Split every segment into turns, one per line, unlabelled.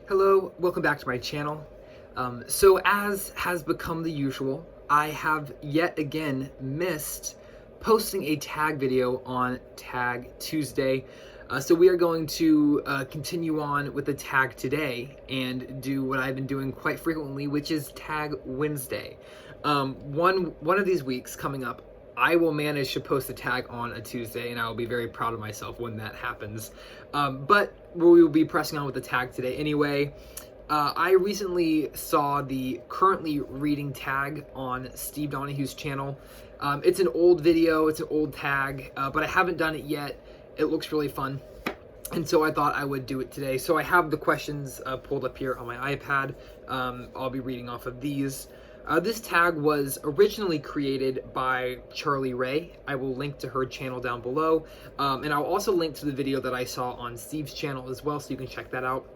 Hello, welcome back to my channel. So as has become the usual, I have yet again missed posting a tag video on Tag Tuesday. So we are going to continue on with the tag today and do what I've been doing quite frequently, which is Tag Wednesday. One of these weeks coming up, I will manage to post a tag on a Tuesday, and I will be very proud of myself when that happens. But we will be pressing on with the tag today anyway. I recently saw the currently reading tag on Steve Donahue's channel. It's an old video, it's an old tag, but I haven't done it yet. It looks really fun, and so I thought I would do it today. So I have the questions pulled up here on my iPad. I'll be reading off of these. This tag was originally created by Charlie Ray. I will link to her channel down below, and I'll also link to the video that I saw on Steve's channel as well, so you can check that out.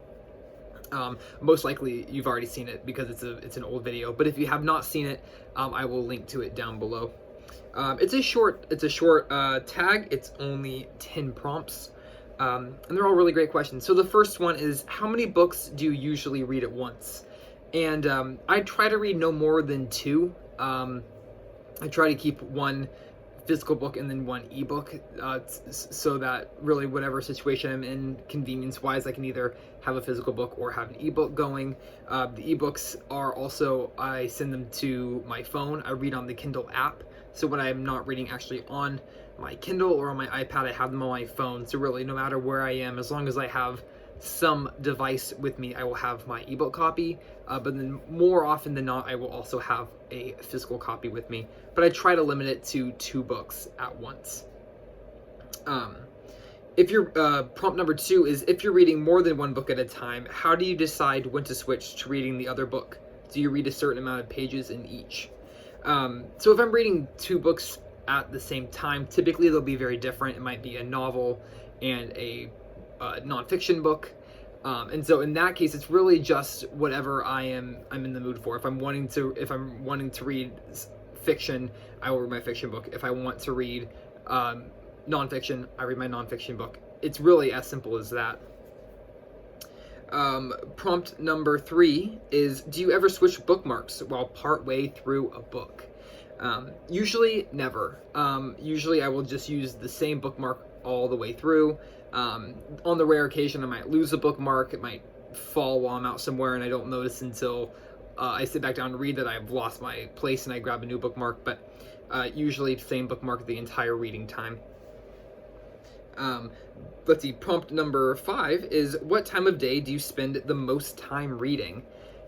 Most likely you've already seen it because it's an old video, but if you have not seen it, I will link to it down below. It's a short tag. It's only 10 prompts, and they're all really great questions. So the first one is, how many books do you usually read at once? And I try to read no more than 2. I try to keep one physical book and then one ebook, so that really whatever situation I'm in, convenience-wise, I can either have a physical book or have an ebook going. The ebooks are also, I send them to my phone. I read on the Kindle app, so when I'm not reading actually on my Kindle or on my iPad, I have them on my phone. So really, no matter where I am, as long as I have some device with me, I will have my ebook copy, but then more often than not, I will also have a physical copy with me, but I try to limit it to 2 books at once. If your prompt number 2 is, if you're reading more than 1 book at a time, how do you decide when to switch to reading the other book? Do you read a certain amount of pages in each? So if I'm reading 2 books at the same time, typically they'll be very different. It might be a novel and a nonfiction book, and so in that case, it's really just whatever I'm in the mood for. If I'm wanting to read fiction, I will read my fiction book. If I want to read nonfiction, I read my nonfiction book. It's really as simple as that. Prompt number 3 is, do you ever switch bookmarks while partway through a book? Usually never. Usually I will just use the same bookmark all the way through. On the rare occasion I might lose a bookmark, it might fall while I'm out somewhere and I don't notice until I sit back down to read that I've lost my place and I grab a new bookmark, but usually same bookmark the entire reading time. Let's see, prompt number 5 is, what time of day do you spend the most time reading?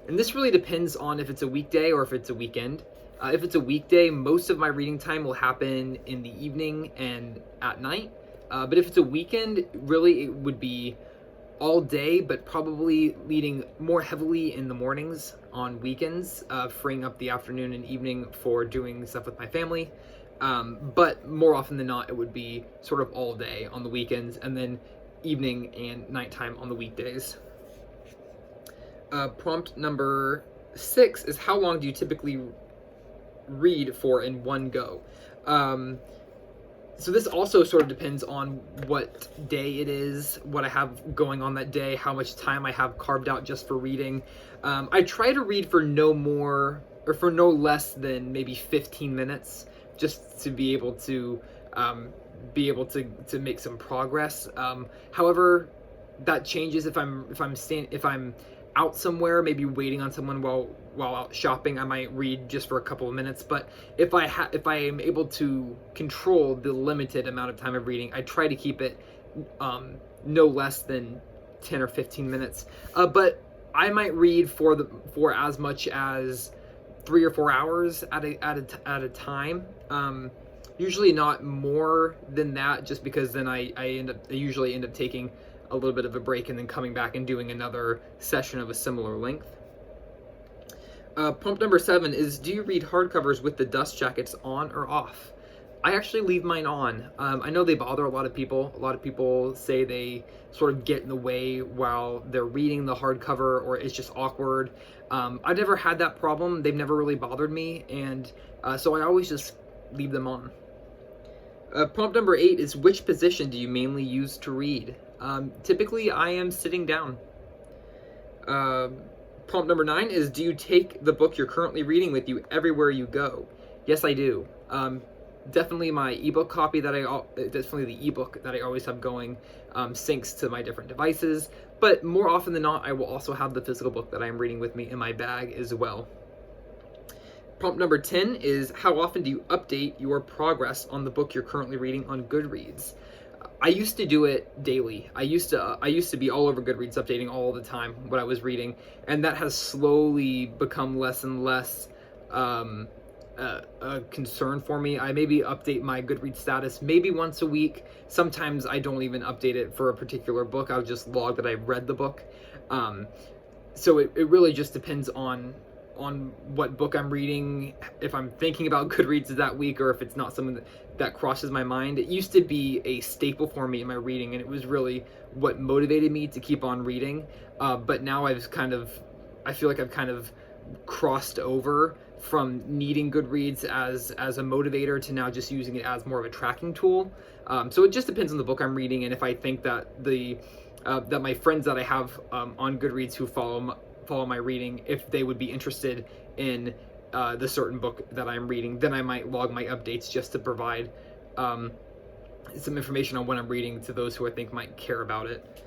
And this really depends on if it's a weekday or if it's a weekend. If it's a weekday, most of my reading time will happen in the evening and at night. But if it's a weekend, really it would be all day, but probably leading more heavily in the mornings on weekends, freeing up the afternoon and evening for doing stuff with my family. But more often than not, it would be sort of all day on the weekends, and then evening and nighttime on the weekdays. Prompt number 6 is, how long do you typically read for in one go? So this also sort of depends on what day it is, what I have going on that day, how much time I have carved out just for reading. I try to read for no more, or for no less than maybe 15 minutes, just to be able to make some progress. However, that changes if I'm out somewhere, maybe waiting on someone while out shopping. I might read just for a couple of minutes, but if I am able to control the limited amount of time of reading, I try to keep it no less than 10 or 15 minutes. But I might read for as much as 3 or 4 hours at a time. Usually not more than that, just because then I usually end up taking a little bit of a break and then coming back and doing another session of a similar length. Prompt number 7 is, do you read hardcovers with the dust jackets on or off? I actually leave mine on. I know they bother a lot of people. A lot of people say they sort of get in the way while they're reading the hardcover, or it's just awkward. I've never had that problem. They've never really bothered me, and so I always just leave them on. Prompt number 8 is, which position do you mainly use to read? Typically, I am sitting down. Prompt number 9 is, do you take the book you're currently reading with you everywhere you go? Yes, I do. Definitely my ebook copy definitely the ebook that I always have going syncs to my different devices, but more often than not, I will also have the physical book that I'm reading with me in my bag as well. Prompt number 10 is, how often do you update your progress on the book you're currently reading on Goodreads? I used to do it daily. I used to be all over Goodreads updating all the time what I was reading, and that has slowly become less and less a concern for me. I maybe update my Goodreads status maybe once a week. Sometimes I don't even update it for a particular book. I'll just log that I've read the book. So it really just depends on what book I'm reading, if I'm thinking about Goodreads that week, or if it's not something that crosses my mind. It used to be a staple for me in my reading, and it was really what motivated me to keep on reading. But now I feel like I've kind of crossed over from needing Goodreads as a motivator to now just using it as more of a tracking tool. So it just depends on the book I'm reading, and if I think that that my friends that I have on Goodreads who follow my reading, if they would be interested in the certain book that I'm reading, then I might log my updates just to provide some information on what I'm reading to those who I think might care about it.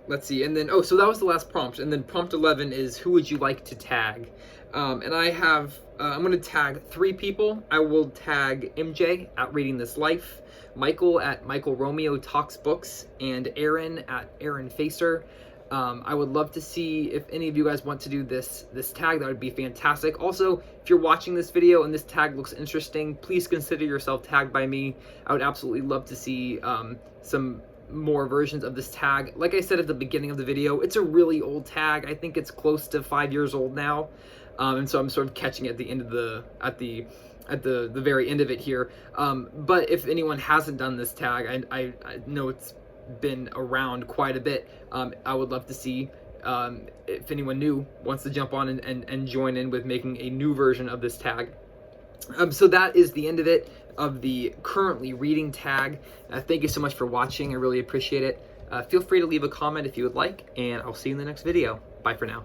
Let's see, and then, so that was the last prompt, and then prompt 11 is, who would you like to tag? And I have, I'm going to tag 3 people. I will tag MJ at Reading This Life, Michael at Michael Romeo Talks Books, and Aaron at Aaron Facer. I would love to see if any of you guys want to do this tag. That would be fantastic. Also, if you're watching this video and this tag looks interesting, please consider yourself tagged by me. I would absolutely love to see some more versions of this tag. Like I said at the beginning of the video, it's a really old tag. I think it's close to 5 years old now, and so I'm sort of catching it at the end of at the very end of it here. But if anyone hasn't done this tag, I know it's been around quite a bit. I would love to see if anyone new wants to jump on and join in with making a new version of this tag. So that is the end of it, of the currently reading tag. Thank you so much for watching. I really appreciate it. Feel free to leave a comment if you would like, and I'll see you in the next video. Bye for now.